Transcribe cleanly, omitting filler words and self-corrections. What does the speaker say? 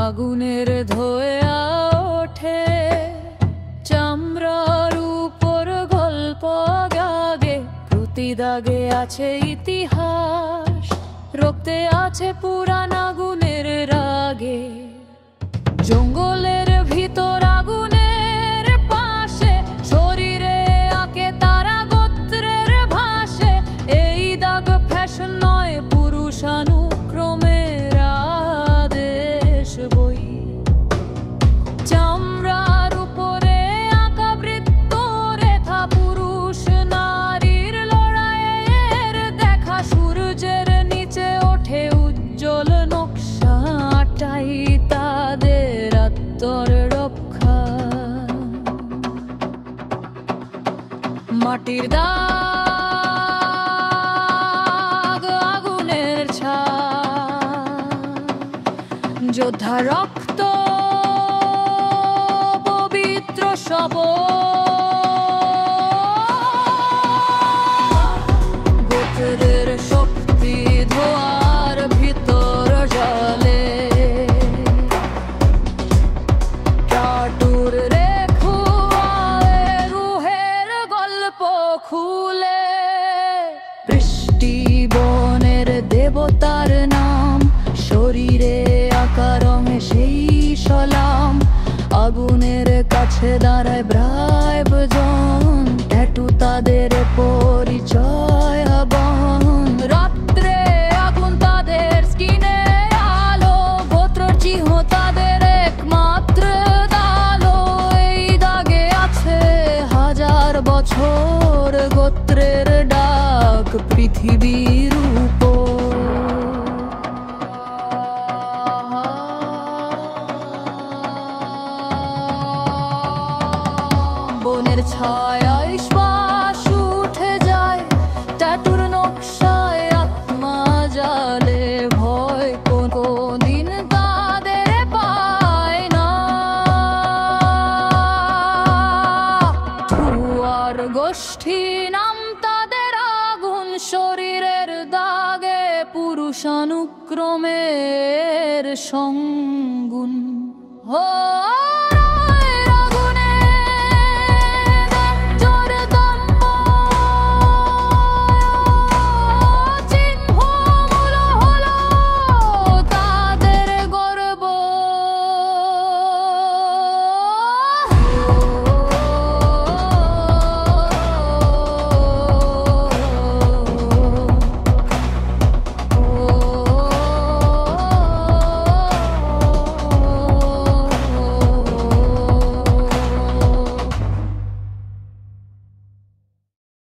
আগুনের ধোঁয়া ওঠে চামড়ার উপর গল্প গাগে, প্রতি দাগে আছে ইতিহাস, রক্তে আছে পুরান আগুনের রাগে। জঙ্গলের ভিতর আগুনের পাশে শরীরে আঁকে তারা গোত্রের ভাষে। এই দাগ ফ্যাশন নয়, পুরুষানুক্রমের আদেশ বই। চামড়ার উপরে আঁকা বৃত্ত রেখা, পুরুষ নারীর লড়াইয়ের দেখা। সূর্যের নিচে ওঠে উজ্জ্বল নকশা, টাই তাদের আত্মর রক্ষা। মাটির দাগ, আগুনের ছাপ, যোদ্ধা রক্ত, পবিত্র গোত্রের শক্তি ধোয়ার ভিতর জলে। টাটুর রুহের গল্প খুলে, বৃষ্টি বনের দেবতার নাম, শরীরে আঁকা রঙে সেই সলাম। আগুনের কাছে দাঁড়ায় ব্রাইব জন, ট্যাটু তাদের পরিচয় বহন। রাত্রে আগুন তাদের স্কিনে আলো, গোত্র চিহ্ন তাদের একমাত্র আলো। এই দাগে আছে হাজার বছর গোত্রের ডাক পৃথিবীর উপর। বনের ছায়ায় শ্বাস উঠে যায়, ট্যাটুর নকশায় আত্মা জালে। ভয় কোনদিন তাদের পায় না, ধোঁয়ার গোষ্ঠী নাম তাদের আগুন। শরীরের দাগে পুরুষানুক্রমের সঙ্গ।